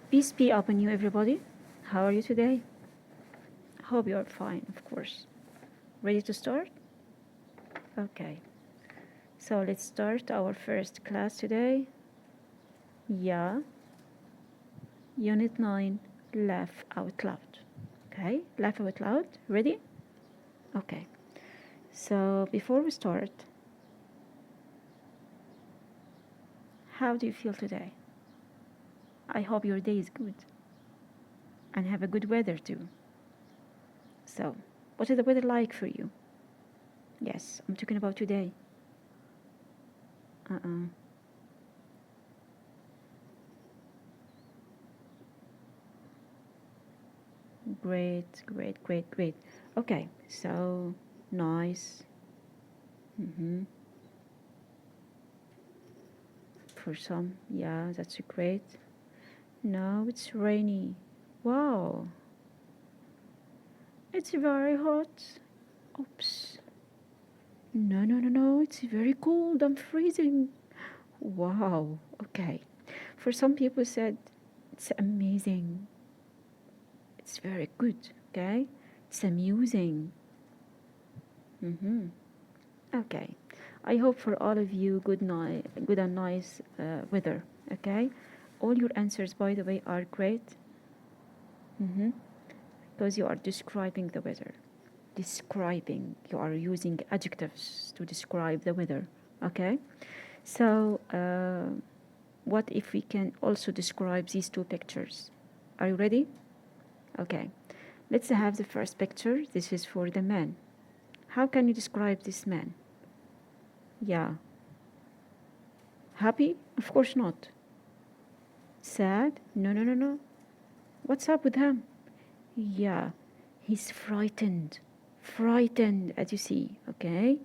Peace be upon you, everybody. How are you today? Hope you are fine, of course. Ready to start? Okay. So let's start our first class today. Yeah, Unit 9, Laugh Out Loud. Okay, laugh out loud. Ready? Okay. So before we start, how do you feel today? I hope your day is good and have a good weather too. So, what is the weather like for you? Yes, I'm talking about today. Uh-uh. Great, great, great, great. Okay, so nice. Mm-hmm. For some, yeah, that's great. Now it's rainy. Wow, it's very hot. Oops. No, no, no, no, it's very cold. I'm freezing. Wow, okay. For some people said it's amazing. It's very good, okay? It's amusing. Mm-hmm. Okay. I hope for all of you good and nice weather. Okay. All your answers, by the way, are great. Mm-hmm. Because you are describing the weather. Describing. You are using adjectives to describe the weather. Okay. So, what if we can also describe these two pictures? Are you ready? Okay. Let's have the first picture. This is for the man. How can you describe this man? Yeah. Happy? Of course not. Sad? No, no, no, no. What's up with him? Yeah, he's frightened. Frightened, as you see, okay?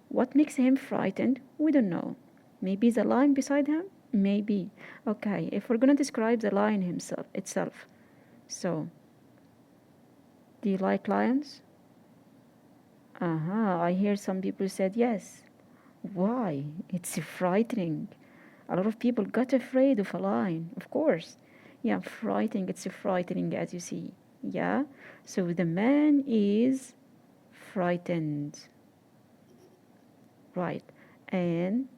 What makes him frightened? We don't know. Maybe the lion beside him? Maybe. Okay, if we're gonna describe the lion himself itself. So, do you like lions? Uh-huh, I hear some people said yes. Why? It's frightening. A lot of people got afraid of a lion, of course. Yeah, frightening, it's frightening as you see. Yeah, so the man is frightened, right? And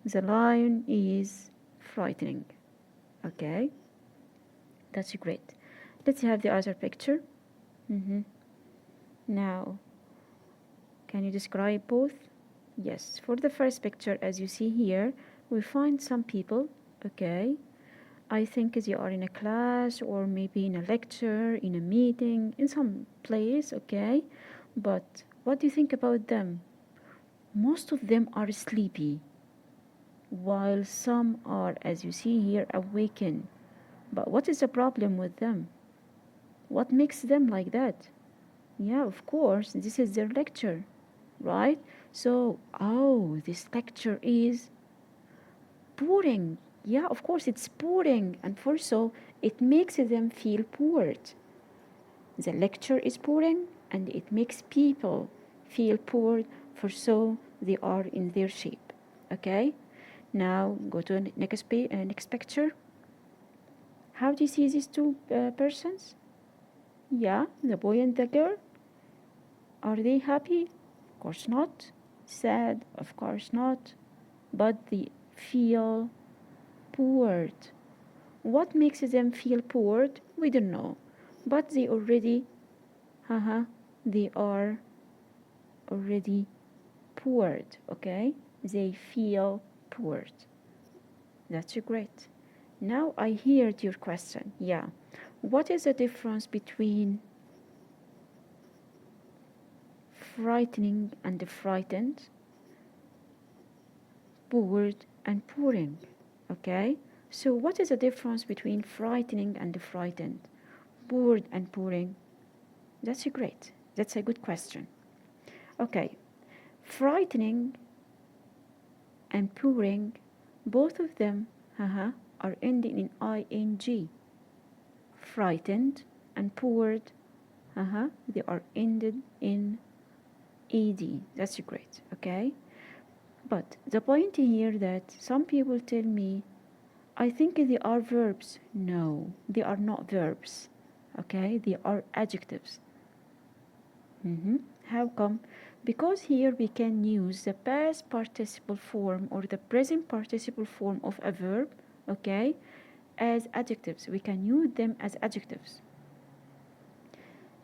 the lion is frightening. Okay, that's great. Let's have the other picture. Mm-hmm. Now, can you describe both? Yes, for the first picture, as you see here, we find some people, okay, I think as you are in a class or maybe in a lecture, in a meeting, in some place, okay? But what do you think about them? Most of them are sleepy, while some are, as you see here, awakened. But what is the problem with them? What makes them like that? Yeah, of course, this is their lecture, right? So, oh, this lecture is boring. Yeah, of course, it's boring, and for so it makes them feel bored. The lecture is boring, and it makes people feel bored, for so they are in their shape. Okay, now go to next picture. How do you see these two persons? Yeah, the boy and the girl. Are they happy? Of course not. Sad? Of course not. But they feel bored. What makes them feel bored? We don't know. But they already, they are already bored, okay? They feel bored. That's great. Now I heard your question. Yeah. What is the difference between frightening and frightened, bored and boring? Okay? So what is the difference between frightening and frightened, bored and boring? That's great. That's a good question. Okay. Frightening and boring, both of them are ending in ing. Frightened and bored, they are ended in ed. That's great. Okay. But the point here that some people tell me I think they are verbs. No, they are not verbs. Okay, they are adjectives. How come? Because here we can use the past participle form or the present participle form of a verb, okay, as adjectives. We can use them as adjectives.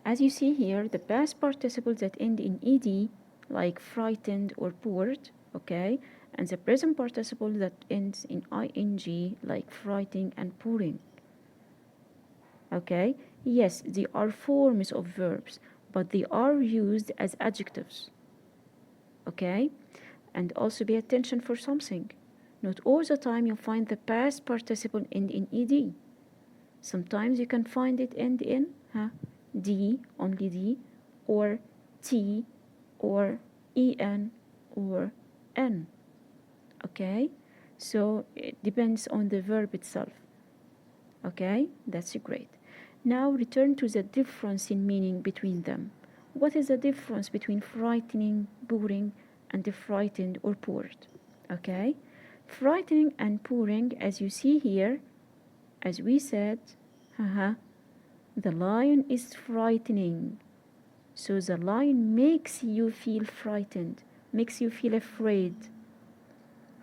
As you see here, the past participles that end in ed, like frightened or bored, okay, and the present participle that ends in ing, like frightened and pouring. Okay, yes, they are forms of verbs, but they are used as adjectives. Okay, and also pay attention for something. Not all the time you find the past participle end in ed. Sometimes you can find it end in d, only d, or t, or en, or n. Okay, so it depends on the verb itself. Okay, that's great. Now return to the difference in meaning between them. What is the difference between frightening, boring, and frightened or bored? Okay, frightening and boring, as you see here, as we said, the lion is frightening. So the lion makes you feel frightened, makes you feel afraid.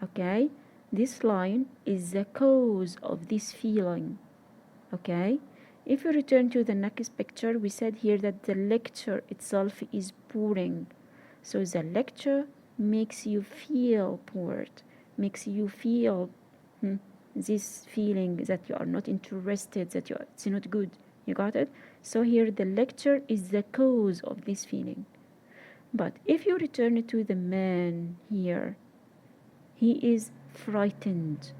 Okay, this lion is the cause of this feeling. Okay, if you return to the next picture, we said here that the lecture itself is boring. So the lecture makes you feel bored, makes you feel this feeling that you are not interested, that it's not good. You got it? So here the lecture is the cause of this feeling. But if you return to the man here, he is frightened.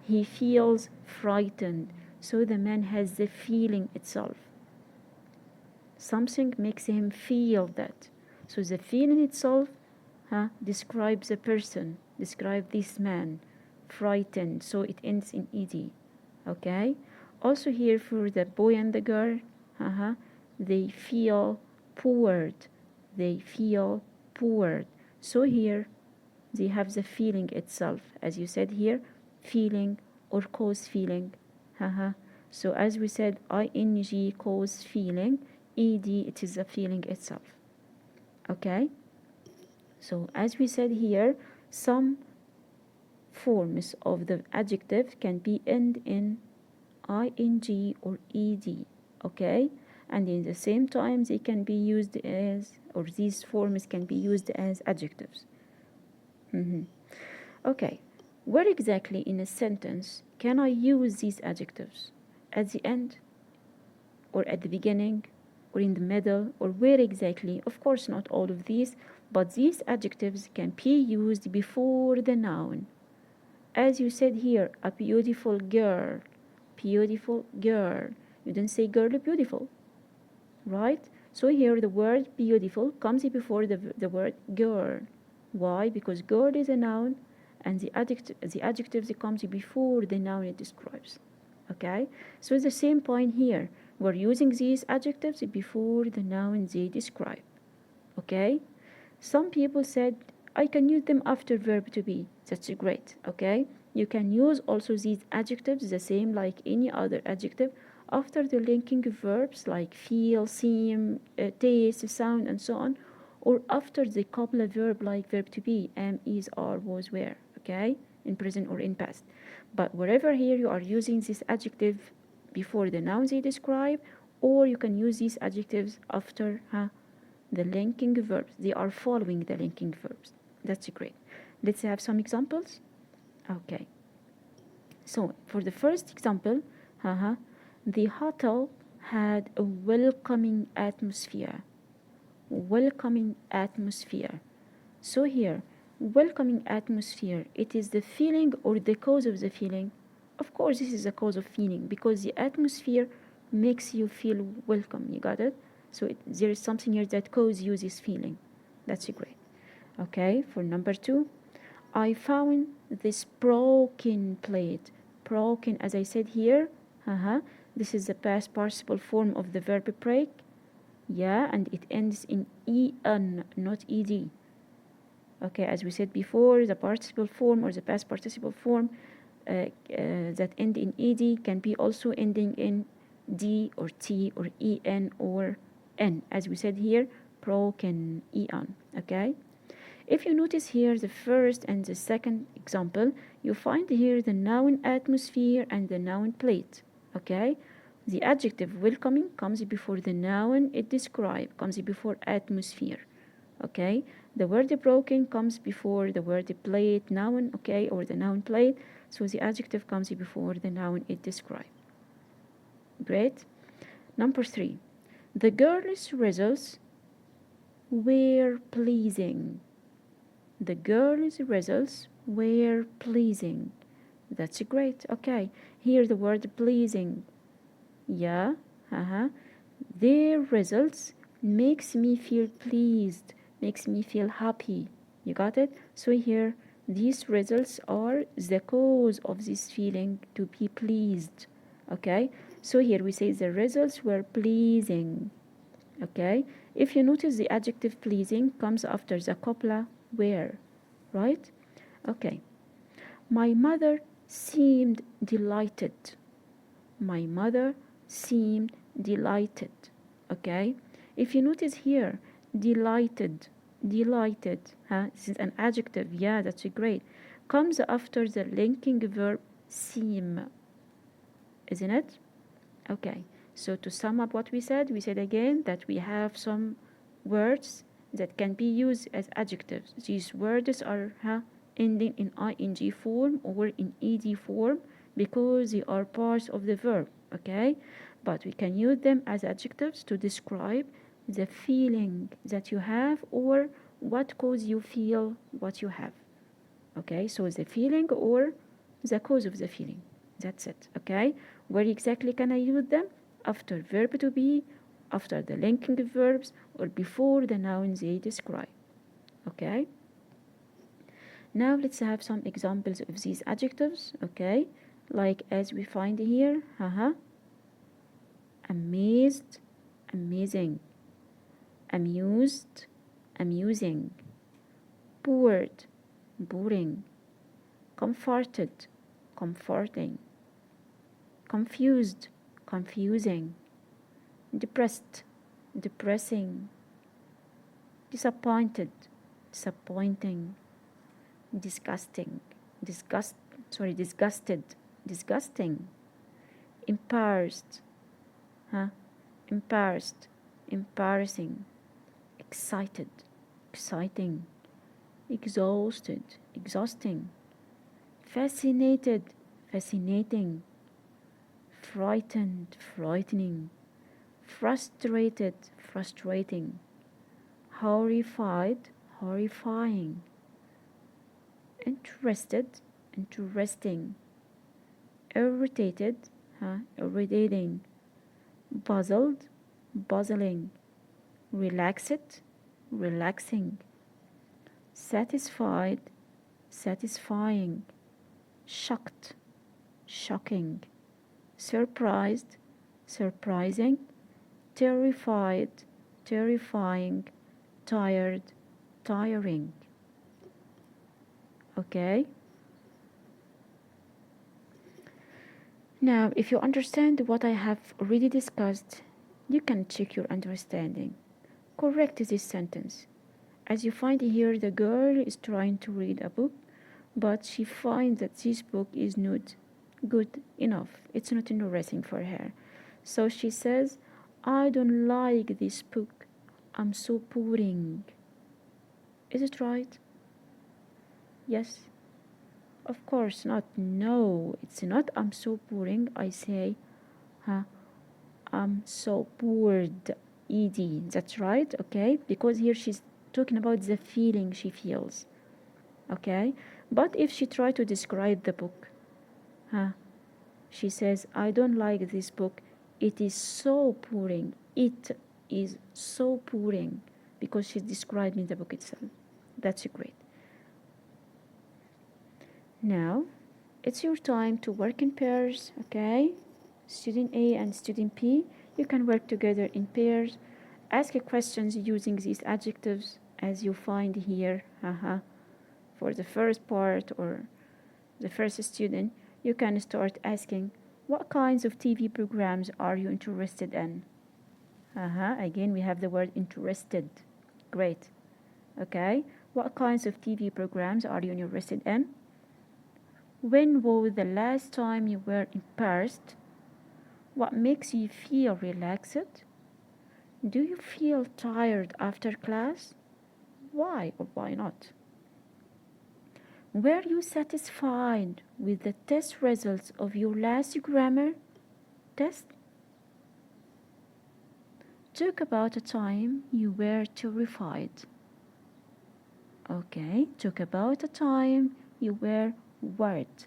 He feels frightened. So the man has the feeling itself. Something makes him feel that. So the feeling itself describes a person, describes this man, frightened. So it ends in ed. Okay? Also here for the boy and the girl, they feel bored. They feel bored. So here they have the feeling itself, as you said here, feeling or cause feeling. So as we said, ing cause feeling, ed it is a feeling itself. Okay, so as we said here, some forms of the adjective can be end in ing or ed. Okay, and in the same time they can be used as, or these forms can be used as adjectives. Okay, where exactly in a sentence can I use these adjectives? At the end, or at the beginning, or in the middle, or where exactly? Of course, not all of these, but these adjectives can be used before the noun. As you said here, a beautiful girl. Beautiful girl. You didn't say girl beautiful, right? So here the word beautiful comes before the word girl. Why? Because girl is a noun, and the adjective that comes before the noun it describes. Okay, so it's the same point here. We're using these adjectives before the noun they describe. Okay, some people said I can use them after verb to be. That's great. Okay, you can use also these adjectives the same like any other adjective after the linking verbs like feel, seem, taste, sound, and so on, or after the couple verb like verb to be, am, is, are, was, were. Okay, in present or in past. But wherever here you are using this adjective before the noun they describe, or you can use these adjectives after the linking verbs. They are following the linking verbs. That's great. Let's have some examples. Okay. So for the first example, the hotel had a welcoming atmosphere. Welcoming atmosphere. So here, welcoming atmosphere, it is the feeling or the cause of the feeling. Of course, this is the cause of feeling because the atmosphere makes you feel welcome. You got it? So there is something here that causes you this feeling. That's great. Okay, for number 2, I found this broken plate. Broken, as I said here, this is the past participle form of the verb break. Yeah, and it ends in en, not ed. Okay, as we said before, the participle form or the past participle form that end in ed can be also ending in d or t or en or n. As we said here, broken, eon. Okay. If you notice here the first and the second example, you find here the noun atmosphere and the noun plate. Okay. The adjective welcoming comes before the noun it describes, comes before atmosphere. Okay. The word broken comes before the word plate, noun, okay, or the noun plate. So the adjective comes before the noun it describes. Great. Number 3. The girl's results were pleasing. The girl's results were pleasing. That's great. Okay. Here the word pleasing. Yeah. Their results makes me feel pleased, makes me feel happy. You got it? So here, these results are the cause of this feeling to be pleased. Okay? So here we say the results were pleasing. Okay? If you notice, the adjective pleasing comes after the copula were. Right? Okay. My mother seemed delighted. My mother seemed delighted. Okay. If you notice here, delighted, this is an adjective. Yeah, that's great. Comes after the linking verb seem, isn't it? Okay. So to sum up what we said again that we have some words that can be used as adjectives. These words are ending in ing form or in ed form because they are parts of the verb. Okay. But we can use them as adjectives to describe the feeling that you have or what cause you feel what you have. Okay, so the feeling or the cause of the feeling. That's it. Okay, where exactly can I use them? After verb to be, after the linking verbs, or before the nouns they describe. Okay. Now let's have some examples of these adjectives. Okay, like as we find here, amazed, amazing, amused, amusing, bored, boring, comforted, comforting, confused, confusing, depressed, depressing, disappointed, disappointing, disgusting, disgusted, disgusting, embarrassed, embarrassed, embarrassing, excited, exciting, exhausted, exhausting, fascinated, fascinating, frightened, frightening, frustrated, frustrating, horrified, horrifying, interested, interesting, irritated, irritating, puzzled, puzzling, relaxed, relaxing, satisfied, satisfying, shocked, shocking, surprised, surprising, terrified, terrifying, tired, tiring. Okay. Now, if you understand what I have already discussed, you can check your understanding. Correct this sentence. As you find here, the girl is trying to read a book, but she finds that this book is not good enough. It's not interesting for her. So she says, I don't like this book. I'm so boring. Is it right? Yes. Of course not. No, it's not I'm so boring. I say, I'm so bored. Ed. That's right, okay? Because here she's talking about the feeling she feels. Okay? But if she try to describe the book, she says, I don't like this book. It is so boring. It is so boring. Because she's describing the book itself. That's great. Now, it's your time to work in pairs, okay? Student A and student P, you can work together in pairs. Ask questions using these adjectives as you find here. For the first part or the first student, you can start asking, what kinds of TV programs are you interested in? Again, we have the word interested. Great. Okay. What kinds of TV programs are you interested in? When was the last time you were immersed? What makes you feel relaxed? Do you feel tired after class? Why or why not? Were you satisfied with the test results of your last grammar test? Talk about a time you were terrified. Okay, talk about a time you were worried.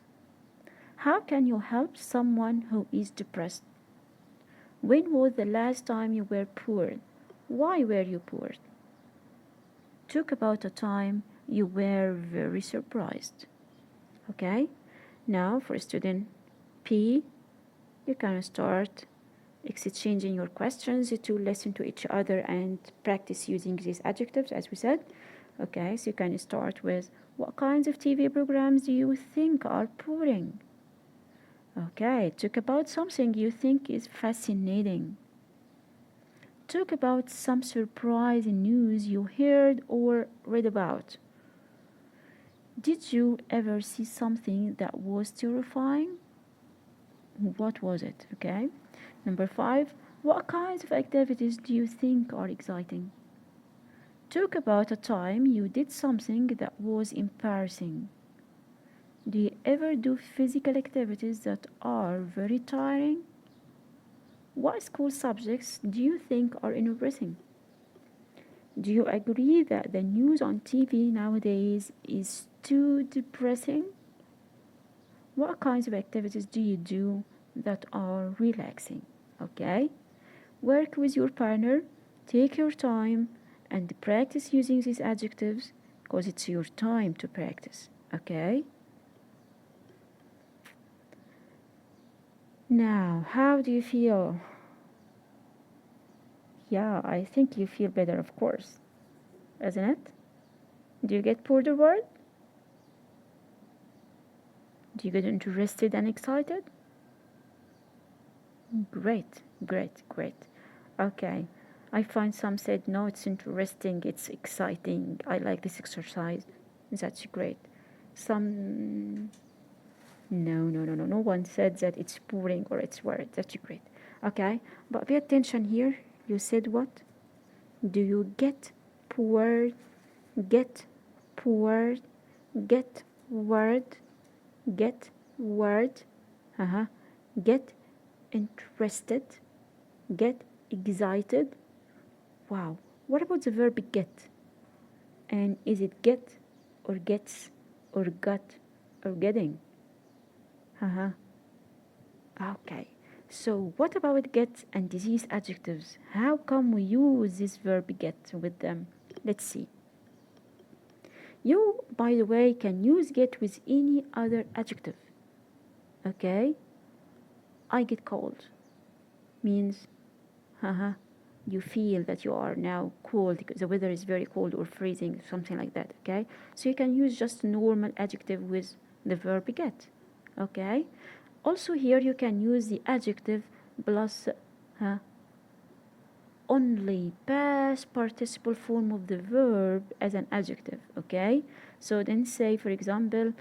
How can you help someone who is depressed? When was the last time you were poor? Why were you poor? Talk about a time you were very surprised. Okay, now for student P, you can start exchanging your questions to listen to each other and practice using these adjectives as we said. Okay, so you can start with, what kinds of TV programs do you think are boring? Okay, talk about something you think is fascinating. Talk about some surprising news you heard or read about. Did you ever see something that was terrifying? What was it? Okay. Number 5, what kinds of activities do you think are exciting? Talk about a time you did something that was embarrassing. Do you ever do physical activities that are very tiring? What school subjects do you think are interesting? Do you agree that the news on TV nowadays is too depressing? What kinds of activities do you do that are relaxing? Okay? Work with your partner, take your time, and practice using these adjectives because it's your time to practice. Okay? Now, how do you feel? Yeah, I think you feel better, of course, isn't it? Do you get bored or bored? Do you get interested and excited? Great, great, great. Okay. I find some said, no, it's interesting, it's exciting, I like this exercise. That's great. Some, no one said that it's boring or it's weird. That's great. Okay, but pay attention here. You said what? Do you get bored? Get bored? Get word? Get word? Get interested? Get excited? Wow. What about the verb get? And is it get or gets or got or getting? Okay. So what about get and these adjectives? How come we use this verb get with them? Let's see. You, by the way, can use get with any other adjective. Okay? I get cold means you feel that you are now cold because the weather is very cold or freezing, something like that. Okay? So you can use just normal adjective with the verb get. Okay? Also here you can use the adjective plus only past participle form of the verb as an adjective. Okay, so then say for example,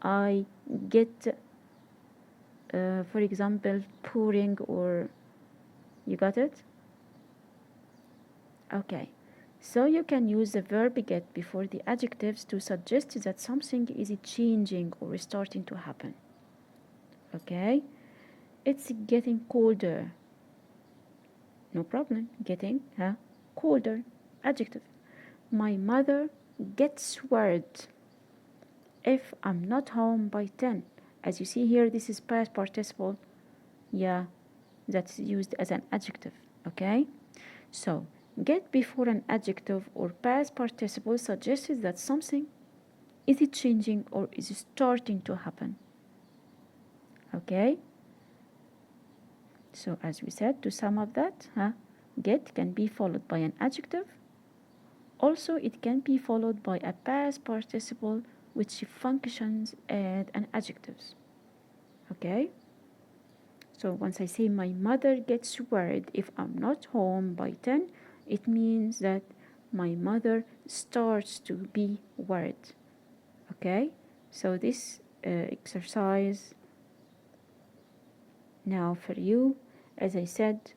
I get for example pouring, or you got it? Okay, so you can use the verb get before the adjectives to suggest that something is changing or starting to happen. Okay, it's getting colder. No problem. Getting colder. Adjective. My mother gets worried if I'm not home by 10. As you see here, this is past participle. Yeah, that's used as an adjective. Okay? So, get before an adjective or past participle suggests that something is it changing or is starting to happen. Okay? So, as we said, to sum up that, get can be followed by an adjective. Also, it can be followed by a past participle which functions as an adjective. okay? So once I say my mother gets worried if I'm not home by 10, it means that my mother starts to be worried, okay? So this exercise now for you, as I said,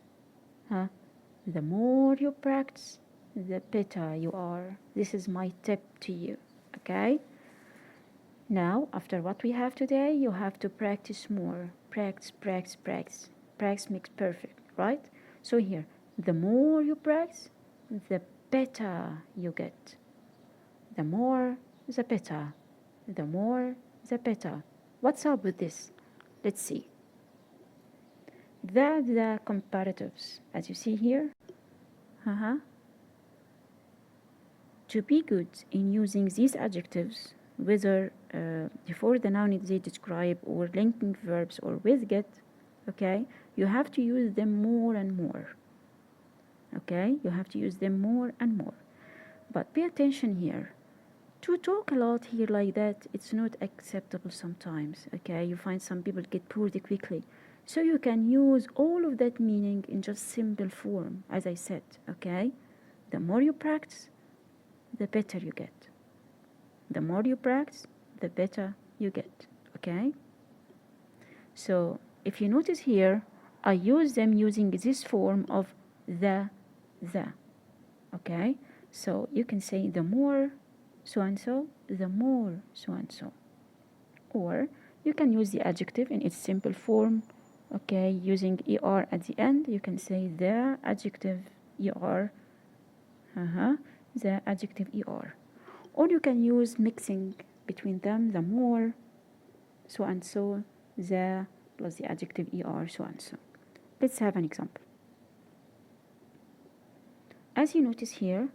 the more you practice, the better you are. This is my tip to you, okay? Now, after what we have today, you have to practice more. Practice, practice, practice. Practice makes perfect, right? So here, the more you practice, the better you get. The more, the better. The more, the better. What's up with this? Let's see. The comparatives, as you see here. To be good in using these adjectives, whether before the noun they describe or linking verbs or with get, okay, you have to use them more and more. Okay, you have to use them more and more. But pay attention here. To talk a lot here like that, it's not acceptable sometimes. Okay, you find some people get bored quickly. So you can use all of that meaning in just simple form, as I said. Okay, the more you practice, the better you get. The more you practice, the better you get, okay? So if you notice here, I use them using this form of the, okay? So you can say the more so-and-so, the more so-and-so. Or you can use the adjective in its simple form, okay? Using er at the end, you can say the adjective er, the adjective er. Or you can use mixing between them, the more, so and so, the plus the adjective er, so and so. Let's have an example. As you notice here,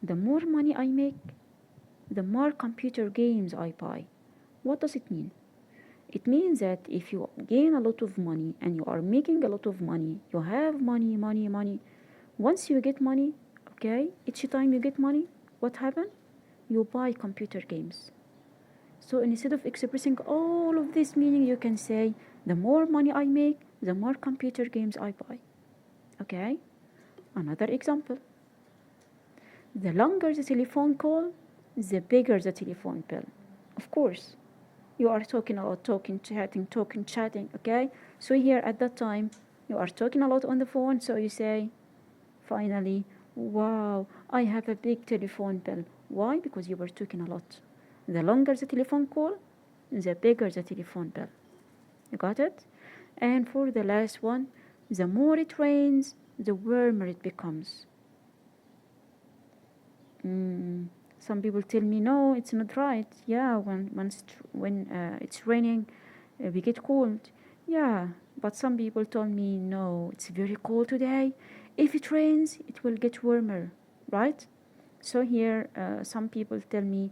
the more money I make, the more computer games I buy. What does it mean? It means that if you gain a lot of money and you are making a lot of money, you have money. Once you get money, okay, each time you get money, what happens? You buy computer games. So instead of expressing all of this meaning, you can say, the more money I make, the more computer games I buy. Okay? Another example. The longer the telephone call, the bigger the telephone bill. Of course, you are talking a lot, chatting, okay? So here at that time, you are talking a lot on the phone, so you say, finally, wow, I have a big telephone bill. Why? Because you were talking a lot. The longer the telephone call, the bigger the telephone bill. You got it? And for the last one, the more it rains, the warmer it becomes. Some people tell me, no, it's not right. Yeah, when it's raining, we get cold. Yeah, but some people told me, no, it's very cold today. If it rains, it will get warmer, right? So here, some people tell me,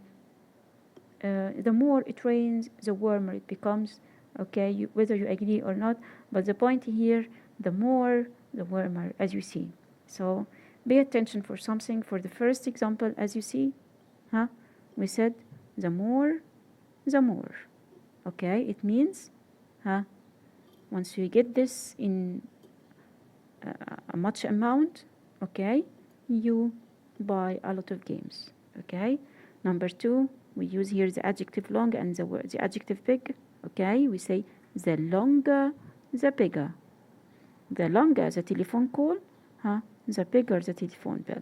the more it rains, the warmer it becomes. Okay, whether you agree or not, but the point here, the more, the warmer, as you see. So pay attention for something. For the first example, as you see, we said the more, the more. Okay, it means, once you get this in a much amount, okay, you buy a lot of games. Okay, number 2, we use here the adjective long and the adjective big. Okay, we say the longer, the bigger. The longer the telephone call, the bigger the telephone bill.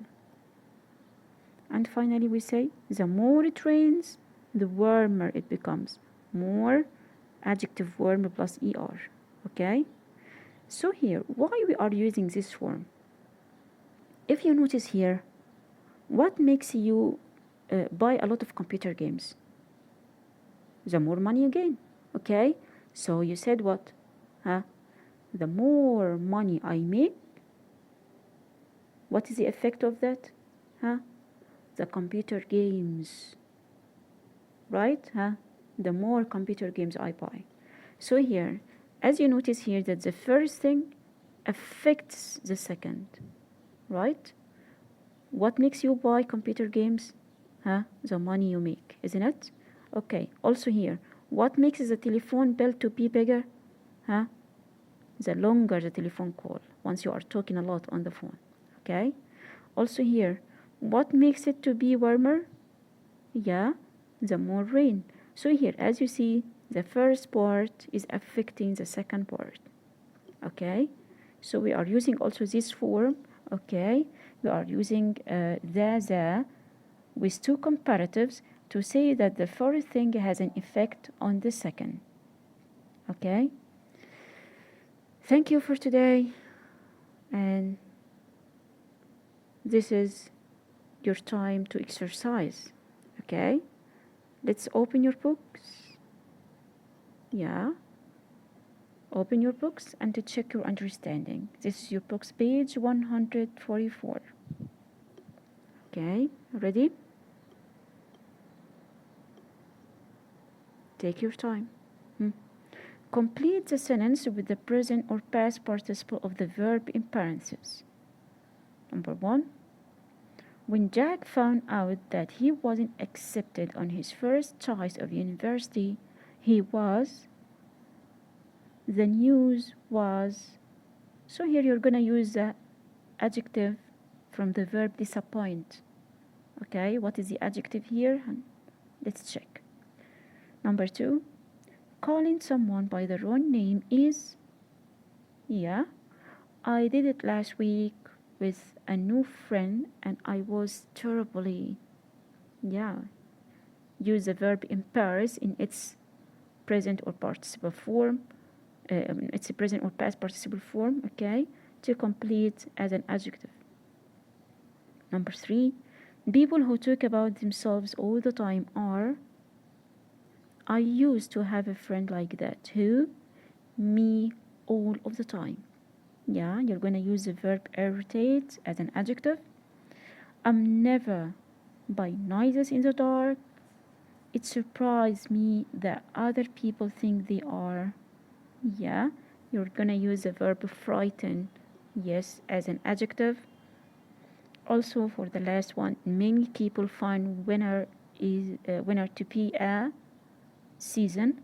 And finally we say the more it rains, the warmer it becomes. More, adjective warmer plus er. Okay, so here, why we are using this form? If you notice here, what makes you buy a lot of computer games? The more money you gain. Okay, so you said what? The more money I make, what is the effect of that? The computer games, right? The more computer games I buy. So here, as you notice here, that the first thing affects the second, right? What makes you buy computer games? The money you make, isn't it? Okay, also here, what makes the telephone bill to be bigger? huh? The longer the telephone call, once you are talking a lot on the phone. Okay? Also here, what makes it to be warmer? Yeah, the more rain. So here, as you see, the first part is affecting the second part. Okay? So we are using also this form. Okay? We are using the with two comparatives to say that the first thing has an effect on the second. Okay? Thank you for today, and this is your time to exercise. Okay? Let's open your books. Yeah. Open your books and to check your understanding. This is your books, page 144. Okay, ready? Take your time. Complete the sentence with the present or past participle of the verb in parentheses. Number 1. When Jack found out that he wasn't accepted on his first choice of university, he was. The news was. So here you're gonna use the adjective from the verb disappoint. Okay, what is the adjective here? Let's check. Number 2. Calling someone by the wrong name is. Yeah, I did it last week with a new friend and I was terribly. Yeah, use the verb embarrass in its present or participle form. It's a present or past participle form, okay, to complete as an adjective. Number 3. People who talk about themselves all the time are. I used to have a friend like that. Who? Me, all of the time. Yeah, you're gonna use the verb irritate as an adjective. I'm never by noises in the dark. It surprised me that other people think they are. Yeah, you're gonna use the verb frighten, yes, as an adjective. Also, for the last one, many people find winter to be a season.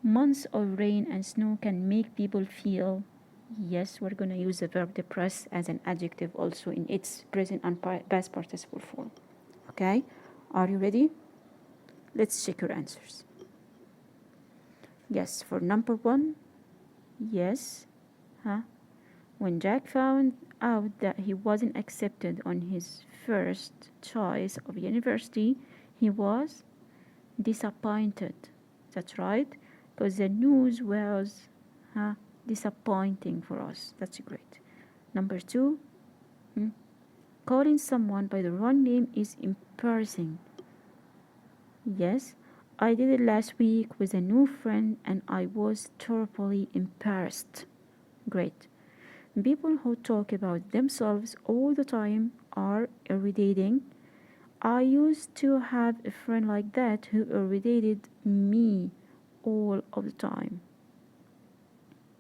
Months of rain and snow can make people feel. Yes, we're going to use the verb depressed as an adjective also in its present and past participle form. Okay, are you ready? Let's check your answers. Yes, for number 1, yes. When Jack found out that he wasn't accepted on his first choice of university, he was disappointed. That's right, because the news was disappointing for us. That's great. Number 2, calling someone by the wrong name is embarrassing. Yes, I did it last week with a new friend and I was terribly embarrassed. Great. People who talk about themselves all the time are irritating. I used to have a friend like that who irritated me all of the time.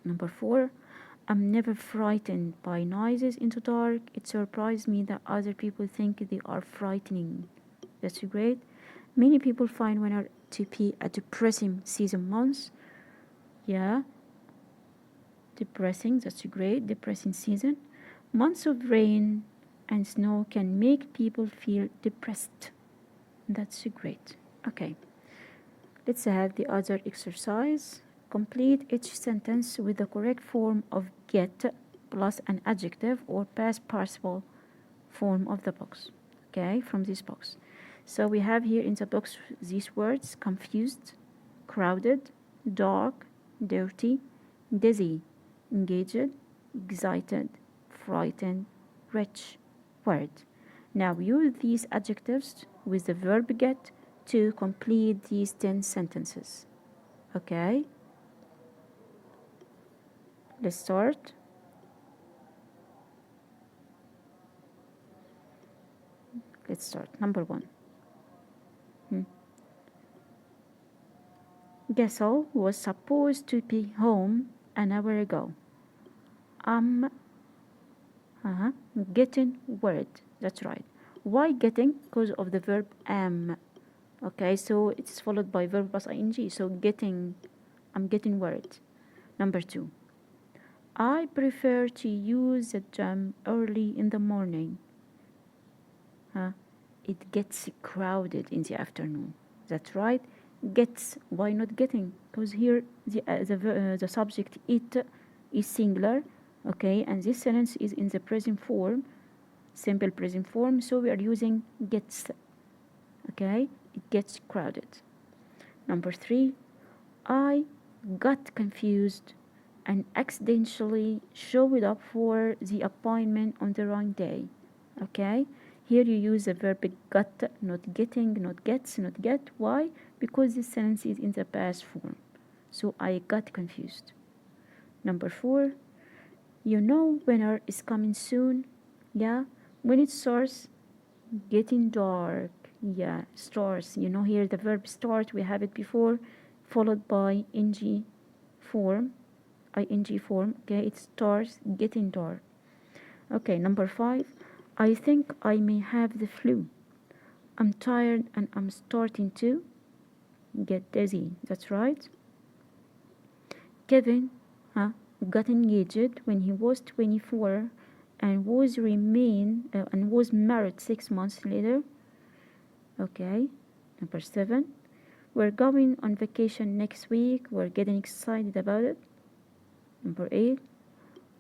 Number 4, I'm never frightened by noises in the dark. It surprised me that other people think they are frightening. That's great. Many people find winter to be a depressing season months. Yeah, depressing, that's great. Depressing season. Months of rain and snow can make people feel depressed. That's great. Okay, let's have the other exercise. Complete each sentence with the correct form of get plus an adjective or past participle form of the box. Okay, from this box. So we have here in the box these words: confused, crowded, dark, dirty, dizzy, engaged, excited, frightened, rich, word. Now use these adjectives with the verb get to complete these 10 sentences. Okay? Let's start. Let's start. Number 1. Gessel was supposed to be home an hour ago. I'm getting word. That's right. Why getting? Because of the verb am. Okay, so it's followed by verb plus ing. So getting, I'm getting word. Number 2, I prefer to use the gym early in the morning. It gets crowded in the afternoon. That's right. Gets, why not getting? Because here the subject it is singular, okay, and this sentence is in the present form, simple present form, so we are using gets, okay. It gets crowded. Number 3, I got confused and accidentally showed up for the appointment on the wrong day. Okay, here you use the verb got, not getting, not gets, not get. Why? Because this sentence is in the past form. So I got confused. Number 4, you know winter is coming soon. Yeah, when it starts getting dark. Yeah, starts. You know, here the verb start, we have it before, followed by ing form, ing form. Okay, it starts getting dark. Okay, number 5, I think I may have the flu. I'm tired and I'm starting to get dizzy. That's right. Kevin got engaged when he was 24 and was married 6 months later. Okay. Number 7, we're going on vacation next week. We're getting excited about it. Number 8,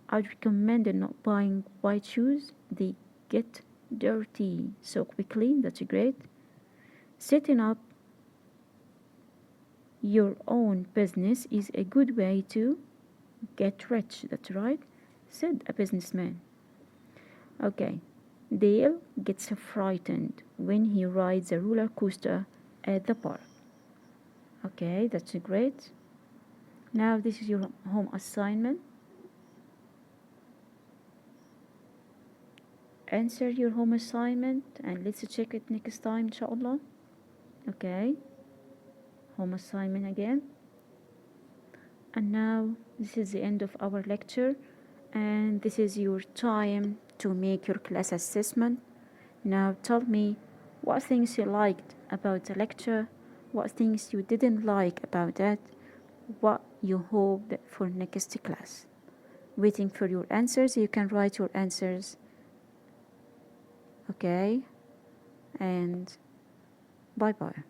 I'd recommend not buying white shoes. They get dirty so quickly. That's great. Setting up your own business is a good way to get rich. That's right, said a businessman. Okay, Dale gets frightened when he rides a roller coaster at the park. Okay, that's great. Now this is your home assignment. Answer your home assignment and let's check it next time, inshallah. Okay, home assignment again. And now this is the end of our lecture, and this is your time to make your class assessment. Now tell me what things you liked about the lecture, what things you didn't like about it, what you hoped for next class. Waiting for your answers. You can write your answers. Okay, and bye bye.